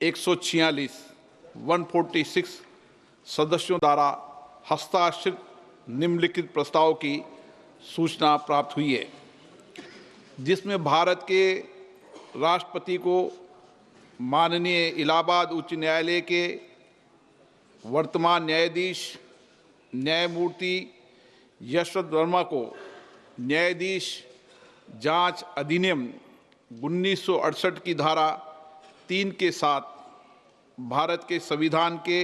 146 146 सदस्यों द्वारा हस्ताक्षरित निम्नलिखित प्रस्ताव की सूचना प्राप्त हुई है, जिसमें भारत के राष्ट्रपति को माननीय इलाहाबाद उच्च न्यायालय के वर्तमान न्यायाधीश न्यायमूर्ति यशवंत वर्मा को न्यायाधीश जांच अधिनियम 1968 की धारा 3 के साथ भारत के संविधान के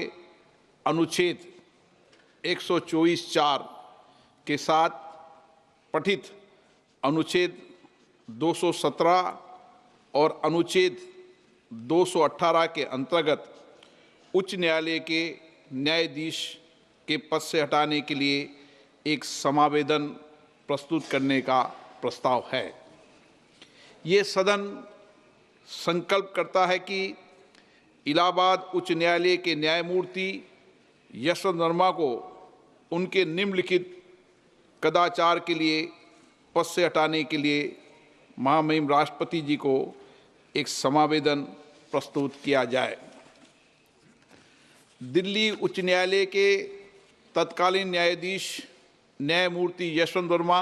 अनुच्छेद 124(4) के साथ पठित अनुच्छेद 217 और अनुच्छेद 218 के अंतर्गत उच्च न्यायालय के न्यायाधीश के पद से हटाने के लिए एक समावेदन प्रस्तुत करने का प्रस्ताव है। ये सदन संकल्प करता है कि इलाहाबाद उच्च न्यायालय के न्यायमूर्ति यशवंत वर्मा को उनके निम्नलिखित कदाचार के लिए पद से हटाने के लिए महामहिम राष्ट्रपति जी को एक समावेदन प्रस्तुत किया जाए। दिल्ली उच्च न्यायालय के तत्कालीन न्यायाधीश न्यायमूर्ति यशवंत वर्मा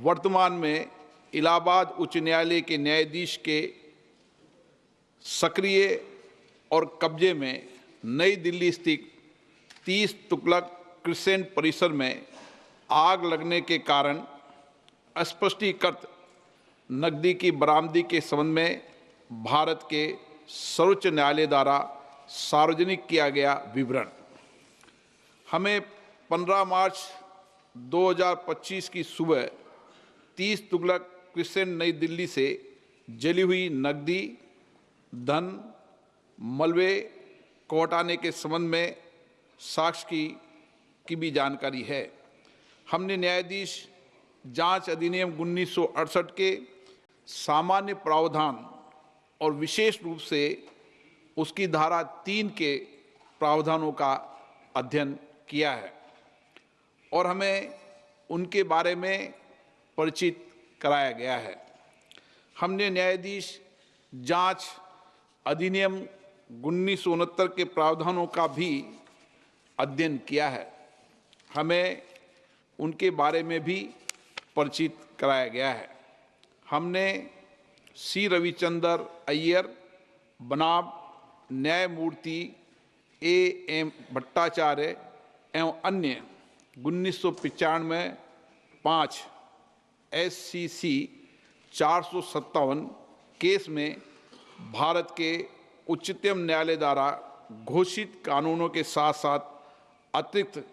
वर्तमान में इलाहाबाद उच्च न्यायालय के न्यायाधीश के सक्रिय और कब्जे में नई दिल्ली स्थित 30 तुगलक क्रिसेंट परिसर में आग लगने के कारण अस्पष्टीकृत नकदी की बरामदी के संबंध में भारत के सर्वोच्च न्यायालय द्वारा सार्वजनिक किया गया विवरण हमें 15 मार्च 2025 की सुबह 30 तुगलक क्रिसेंट नई दिल्ली से जली हुई नकदी धन मलबे को हटाने के संबंध में साक्ष्य की भी जानकारी है। हमने न्यायाधीश जांच अधिनियम 1968 के सामान्य प्रावधान और विशेष रूप से उसकी धारा 3 के प्रावधानों का अध्ययन किया है और हमें उनके बारे में परिचित कराया गया है। हमने न्यायाधीश जांच अधिनियम 1969 के प्रावधानों का भी अध्ययन किया है। हमें उनके बारे में भी परिचित कराया गया है। हमने सी रविचंद्र अय्यर बनाम न्यायमूर्ति A.M. भट्टाचार्य एवं अन्य 1995 5 SCC 457 केस में भारत के उच्चतम न्यायालय द्वारा घोषित कानूनों के साथ साथ अतिरिक्त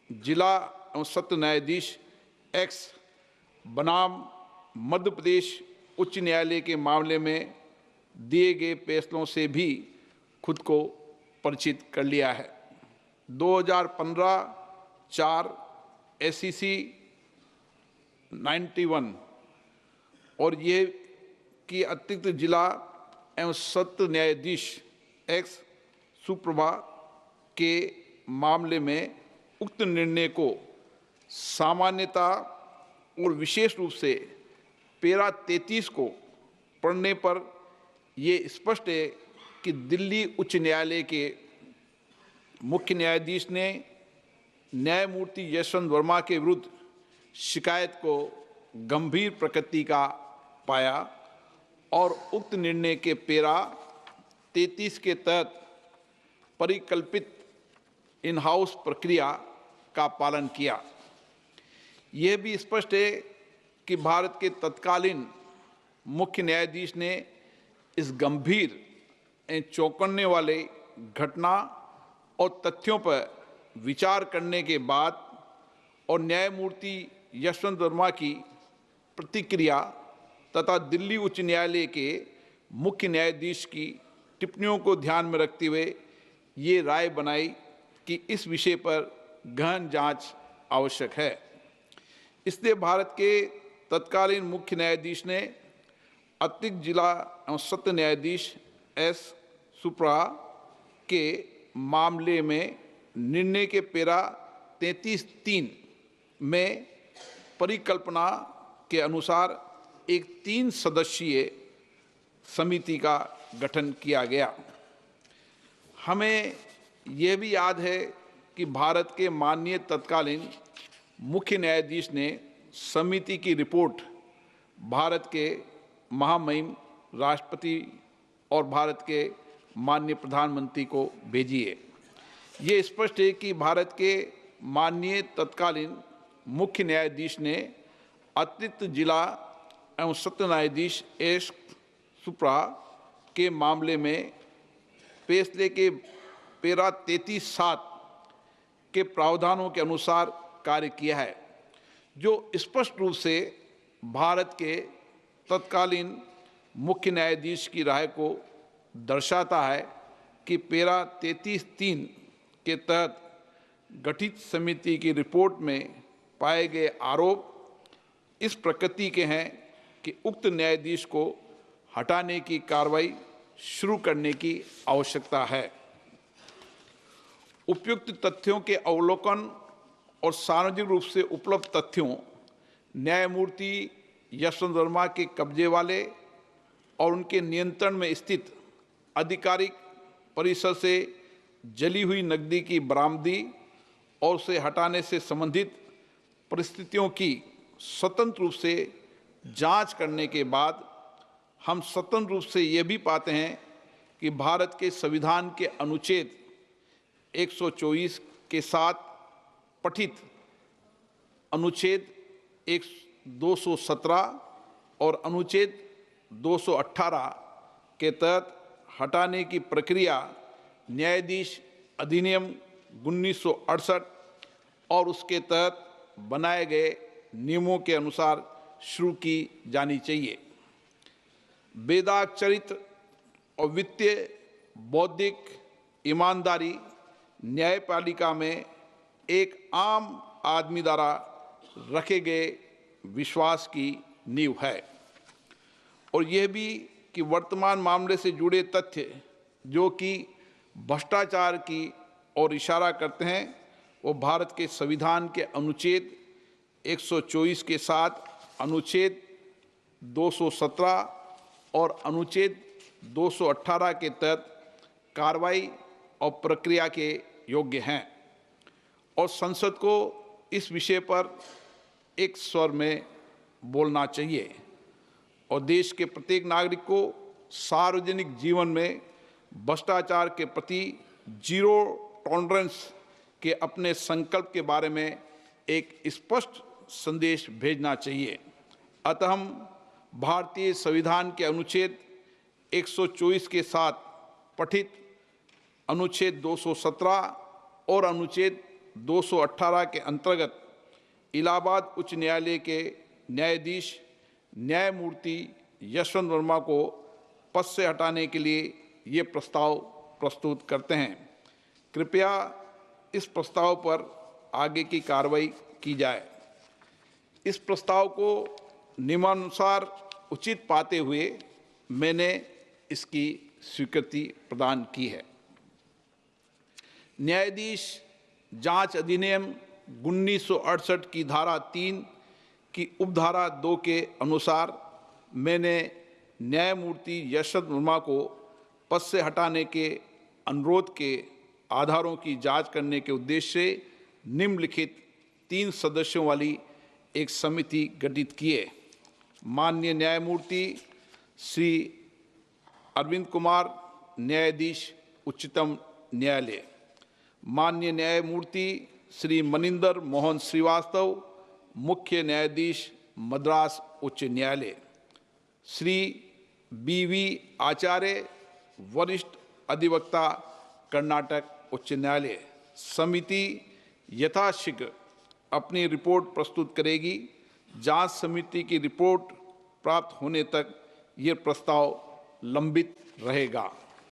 जिला एवं सत्र न्यायाधीश X बनाम मध्य प्रदेश उच्च न्यायालय के मामले में दिए गए फैसलों से भी खुद को परिचित कर लिया है। 2015 4 SCC 91 और ये कि अतिरिक्त जिला एवं सत्र न्यायाधीश X सुप्रभा के मामले में उक्त निर्णय को सामान्यता और विशेष रूप से पैरा 33 को पढ़ने पर ये स्पष्ट है कि दिल्ली उच्च न्यायालय के मुख्य न्यायाधीश ने न्यायमूर्ति यशवंत वर्मा के विरुद्ध शिकायत को गंभीर प्रकृति का पाया और उक्त निर्णय के पैरा 33 के तहत परिकल्पित इन हाउस प्रक्रिया का पालन किया। यह भी स्पष्ट है कि भारत के तत्कालीन मुख्य न्यायाधीश ने इस गंभीर चौंकाने वाले घटना और तथ्यों पर विचार करने के बाद और न्यायमूर्ति यशवंत वर्मा की प्रतिक्रिया तथा दिल्ली उच्च न्यायालय के मुख्य न्यायाधीश की टिप्पणियों को ध्यान में रखते हुए ये राय बनाई कि इस विषय पर गहन जांच आवश्यक है। इसलिए भारत के तत्कालीन मुख्य न्यायाधीश ने अतिरिक्त जिला एवं सत्र न्यायाधीश S सुप्रा के मामले में निर्णय के पैरा 33(3) में परिकल्पना के अनुसार एक 3 सदस्यीय समिति का गठन किया गया। हमें यह भी याद है कि भारत के माननीय तत्कालीन मुख्य न्यायाधीश ने समिति की रिपोर्ट भारत के महामहिम राष्ट्रपति और भारत के माननीय प्रधानमंत्री को भेजी है। ये स्पष्ट है कि भारत के माननीय तत्कालीन मुख्य न्यायाधीश ने अतिरिक्त जिला एवं सत्र न्यायाधीश एस सुप्रा के मामले में फैसले के पैरा 33(7) के प्रावधानों के अनुसार कार्य किया है, जो स्पष्ट रूप से भारत के तत्कालीन मुख्य न्यायाधीश की राय को दर्शाता है कि पैरा 33(3) के तहत गठित समिति की रिपोर्ट में पाए गए आरोप इस प्रकृति के हैं कि उक्त न्यायाधीश को हटाने की कार्रवाई शुरू करने की आवश्यकता है। उपयुक्त तथ्यों के अवलोकन और सार्वजनिक रूप से उपलब्ध तथ्यों, न्यायमूर्ति यशवंत वर्मा के कब्जे वाले और उनके नियंत्रण में स्थित आधिकारिक परिसर से जली हुई नकदी की बरामदी और उसे हटाने से संबंधित परिस्थितियों की स्वतंत्र रूप से जांच करने के बाद हम स्वतंत्र रूप से ये भी पाते हैं कि भारत के संविधान के अनुच्छेद 124 के साथ पठित अनुच्छेद 217 और अनुच्छेद 218 के तहत हटाने की प्रक्रिया न्यायाधीश अधिनियम 1968 और उसके तहत बनाए गए नियमों के अनुसार शुरू की जानी चाहिए। वेदाक चरित्र और वित्तीय बौद्धिक ईमानदारी न्यायपालिका में एक आम आदमी द्वारा रखे गए विश्वास की नींव है, और यह भी कि वर्तमान मामले से जुड़े तथ्य जो कि भ्रष्टाचार की ओर इशारा करते हैं, वो भारत के संविधान के अनुच्छेद 124 के साथ अनुच्छेद 217 और अनुच्छेद 218 के तहत कार्रवाई और प्रक्रिया के योग्य हैं, और संसद को इस विषय पर एक स्वर में बोलना चाहिए और देश के प्रत्येक नागरिक को सार्वजनिक जीवन में भ्रष्टाचार के प्रति जीरो टॉलरेंस के अपने संकल्प के बारे में एक स्पष्ट संदेश भेजना चाहिए। अतः हम भारतीय संविधान के अनुच्छेद 124 के साथ पठित अनुच्छेद 217 और अनुच्छेद 218 के अंतर्गत इलाहाबाद उच्च न्यायालय के न्यायाधीश न्यायमूर्ति यशवंत वर्मा को पद से हटाने के लिए ये प्रस्ताव प्रस्तुत करते हैं। कृपया इस प्रस्ताव पर आगे की कार्रवाई की जाए। इस प्रस्ताव को नियमानुसार उचित पाते हुए मैंने इसकी स्वीकृति प्रदान की है। न्यायाधीश जांच अधिनियम 1968 की धारा 3 की उपधारा 2 के अनुसार मैंने न्यायमूर्ति यशवंत वर्मा को पद से हटाने के अनुरोध के आधारों की जांच करने के उद्देश्य से निम्नलिखित 3 सदस्यों वाली एक समिति गठित किए। माननीय न्यायमूर्ति श्री अरविंद कुमार, न्यायाधीश उच्चतम न्यायालय, माननीय न्यायमूर्ति श्री मनिंदर मोहन श्रीवास्तव, मुख्य न्यायाधीश मद्रास उच्च न्यायालय, श्री बी आचार्य, वरिष्ठ अधिवक्ता, कर्नाटक उच्च न्यायालय। समिति यथाशीघ्र अपनी रिपोर्ट प्रस्तुत करेगी। जांच समिति की रिपोर्ट प्राप्त होने तक ये प्रस्ताव लंबित रहेगा।